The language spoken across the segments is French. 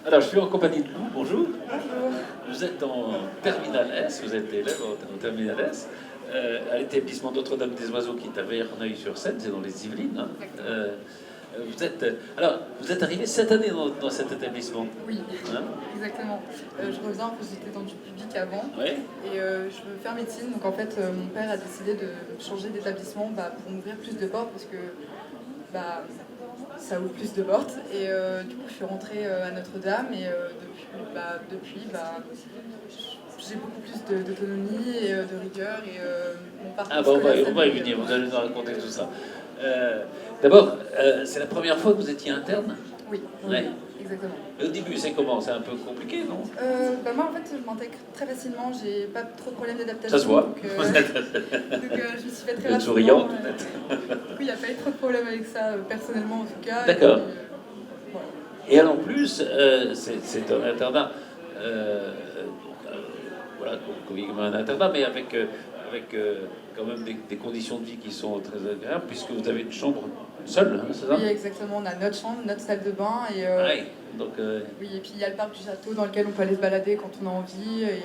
Alors, je suis en compagnie de Lou, bonjour. Bonjour. Vous êtes en Terminal S, vous êtes élève en Terminal S, à l'établissement Notre-Dame-des-Oiseaux qui est à Verneuil-sur-Seine, c'est dans les Yvelines. Hein. Vous êtes arrivé cette année dans cet établissement. Oui, Hein. exactement. Je reviens parce que j'étais dans du public avant. Ouais. Et je veux faire médecine. Donc en fait, mon père a décidé de changer d'établissement pour m'ouvrir plus de portes parce que ça ouvre plus de portes. Et du coup, je suis rentrée à Notre-Dame et depuis j'ai beaucoup plus d'autonomie et de rigueur. Et mon parcours Ah bon, scolaire on va y venir, vous allez nous raconter tout ça. D'abord, c'est la première fois que vous étiez interne? Oui, Ouais. exactement. Et au début, c'est comment? C'est un peu compliqué, non? Moi, en fait, je m'intègre très facilement. J'ai pas trop de problèmes d'adaptation. Ça se voit. Donc, je me suis fait très Vous êtes rapidement. souriante, peut-être. Du coup, il n'y a pas eu trop de problèmes avec ça, personnellement, en tout cas. D'accord. Et puis, voilà. Et alors, en plus, c'est un internat, voilà, qu'on vit comme un internat, mais avec quand même des conditions de vie qui sont très agréables, puisque vous avez une chambre seule, hein, c'est ça? Oui, exactement. On a notre chambre, notre salle de bain. Et, Ouais, donc, oui, et puis il y a le parc du château dans lequel on peut aller se balader quand on a envie. Et,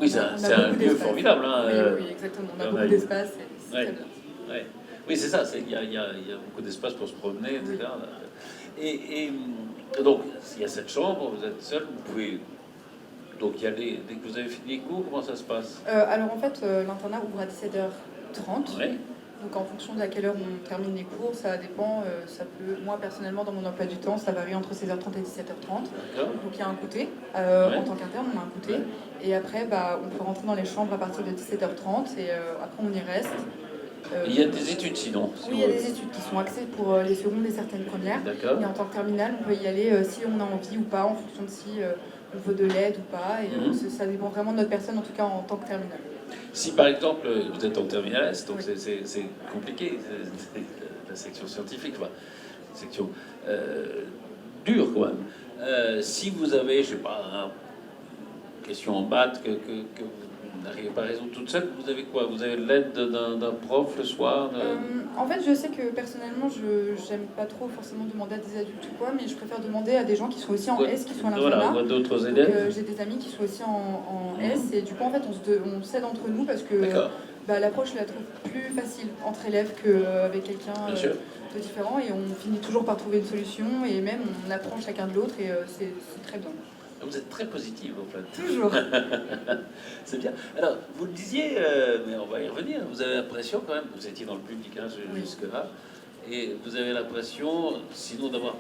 oui, c'est un lieu formidable. Hein, oui, exactement. On a beaucoup d'espace et c'est ouais, très bien. ouais. Oui, c'est ça, il y a beaucoup d'espace pour se promener, etc. Oui. Et donc, il y a cette chambre, vous êtes seul, vous pouvez donc y aller dès que vous avez fini les cours, comment ça se passe? Alors en fait, l'internat ouvre à 17h30. Ouais. Donc en fonction de à quelle heure on termine les cours, ça dépend. Moi personnellement, dans mon emploi du temps, ça varie entre 16h30 et 17h30. D'accord. Donc il y a un goûter. Ouais. En tant qu'interne, on a un goûter. Ouais. Et après, on peut rentrer dans les chambres à partir de 17h30 et après on y reste. Il y a des études sinon? Oui, il y a des études qui sont axées pour les secondes et certaines premières. D'accord. Et en tant que terminale, on peut y aller si on a envie ou pas, en fonction de si on veut de l'aide ou pas. Et ça dépend vraiment de notre personne, en tout cas en tant que terminale. Si par exemple vous êtes en terminale S, donc Oui. c'est compliqué, c'est la section scientifique, enfin, section dure quand même. Si vous avez, je sais pas, une question en maths que vous n'arrivez pas à résoudre toute seule, vous avez quoi? Vous avez l'aide d'un prof le soir? En fait, je sais que personnellement, je n'aime pas trop forcément demander à des adultes ou quoi, mais je préfère demander à des gens qui sont aussi en S, qui sont à l'internat. Voilà, d'autres élèves. J'ai des amis qui sont aussi en S, et du coup, en fait, on s'aide entre nous parce que l'approche, je la trouve plus facile entre élèves qu'avec quelqu'un de différent, et on finit toujours par trouver une solution, et même on apprend chacun de l'autre, et c'est très bien. Vous êtes très positive en fait. Toujours. C'est bien. Alors, vous le disiez, mais on va y revenir, vous avez l'impression quand même, vous étiez dans le public hein, jusque-là, et vous avez l'impression, sinon d'avoir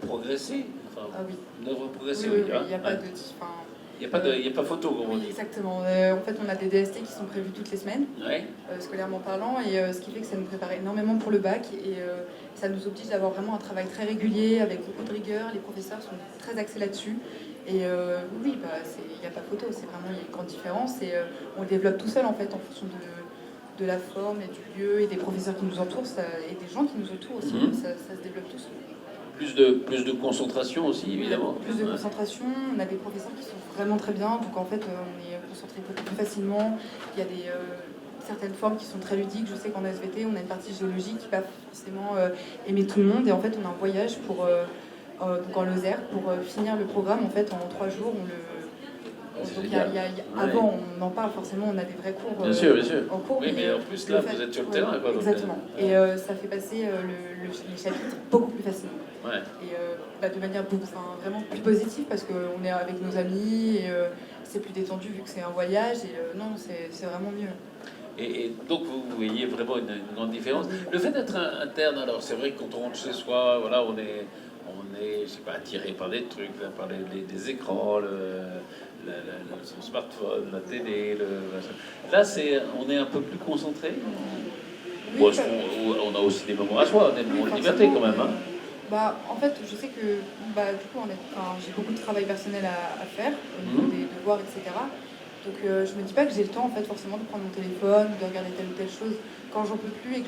progressé, enfin, Ah oui. d'avoir progressé, Oui, oui. il n'y a pas de... Il n'y a pas photo, comme on Oui, dit. exactement. En fait, on a des DST qui sont prévus toutes les semaines, Ouais. Scolairement parlant, et ce qui fait que ça nous prépare énormément pour le bac, et ça nous oblige d'avoir vraiment un travail très régulier, avec beaucoup de rigueur. Les professeurs sont très axés là-dessus. Et oui, il n'y a pas photo, c'est vraiment il y a une grande différence, et on le développe tout seul en fait, en fonction de la forme et du lieu, et des professeurs qui nous entourent, et des gens qui nous entourent aussi, ça se développe tout seul. Plus de concentration aussi, évidemment. Plus de concentration, on a des professeurs qui sont vraiment très bien, donc en fait on est concentré beaucoup plus facilement. Il y a certaines formes qui sont très ludiques. Je sais qu'en SVT on a une partie géologique qui va forcément aimer tout le monde, et en fait on a un voyage donc en Lozère pour finir le programme en fait en 3 jours. Avant on en parle forcément, on a des vrais cours bien sûr. en cours. Oui, mais en plus là vous êtes sur le terrain. Quoi, exactement. Donc, et ça fait passer les chapitres beaucoup plus facilement. Ouais. Et de manière vraiment plus positive, parce qu'on est avec nos amis, et c'est plus détendu vu que c'est un voyage, et non, c'est vraiment mieux. Et donc vous voyez vraiment une grande différence. Le fait d'être interne, alors c'est vrai que quand on rentre chez soi, voilà, on est je sais pas, attiré par des trucs, par des écrans, son smartphone, la télé, là on est un peu plus concentré. Oui, bon, on a aussi des moments à soi, des moments de liberté quand même. Hein. En fait, je sais que du coup, j'ai beaucoup de travail personnel à faire, au niveau des devoirs, etc. Donc je me dis pas que j'ai le temps en fait forcément de prendre mon téléphone, de regarder telle ou telle chose. Quand j'en peux plus et que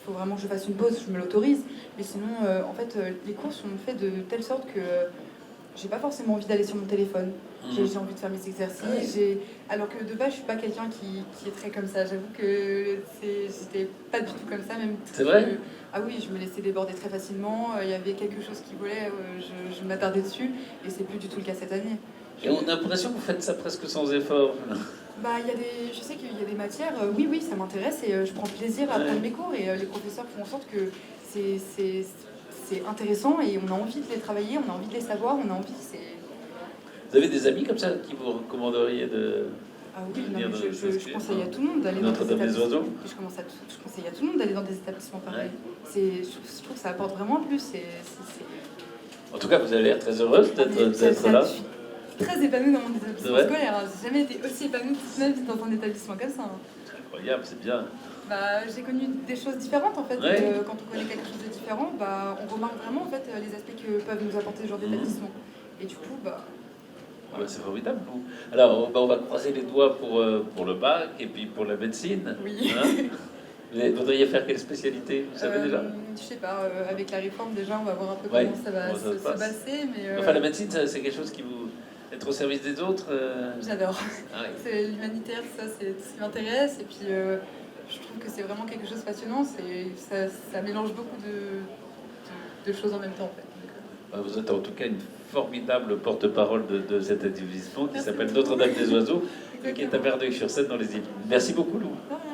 faut vraiment que je fasse une pause, je me l'autorise. Mais sinon, en fait, les cours sont faits de telle sorte que j'ai pas forcément envie d'aller sur mon téléphone. J'ai envie de faire mes exercices. Alors que de base, je suis pas quelqu'un qui est très comme ça. J'avoue que j'étais pas du tout comme ça. Même C'est vrai? Ah oui, je me laissais déborder très facilement. Il y avait quelque chose qui volait, je m'attardais dessus. Et c'est plus du tout le cas cette année. Et on a l'impression que vous faites ça presque sans effort. Bah, je sais qu'il y a des matières, oui, ça m'intéresse et je prends plaisir à prendre mes cours et les professeurs font en sorte que c'est intéressant et on a envie de les travailler, on a envie de les savoir, on a envie, Vous avez des amis comme ça qui vous recommanderiez de... Ah oui, non, mais je conseille à tout le monde d'aller dans des établissements. Je conseille à tout le monde d'aller dans des établissements pareils. Je trouve que ça apporte vraiment plus. En tout cas, vous avez l'air très heureuse d'être là. Je suis très épanouie dans mon établissement scolaire. J'ai jamais été aussi épanouie toute ma vie dans un établissement comme ça. C'est incroyable, c'est bien. Bah, j'ai connu des choses différentes en fait. Quand on connaît quelque chose de différent, bah, on remarque vraiment en fait les aspects que peuvent nous apporter ce genre d'établissement. Et du coup, bah. Ouais, c'est formidable. Alors, on va croiser les doigts pour le bac et puis pour la médecine. Oui. Hein, vous voudriez faire quelle spécialité? Vous savez déjà? Je sais pas, avec la réforme déjà, on va voir un peu comment ça va se passer. Mais, Enfin, la médecine, c'est quelque chose qui vous... Être au service des autres J'adore. Ah, oui. C'est l'humanitaire, ça c'est tout ce qui m'intéresse. Et puis je trouve que c'est vraiment quelque chose de passionnant. Ça mélange beaucoup de choses en même temps en fait. Vous êtes en tout cas une formidable porte-parole de cet établissement qui Merci s'appelle beaucoup. Notre-Dame des Oiseaux et qui est à Verdeuil-sur-Seine dans les îles. Merci beaucoup, Lou. De rien.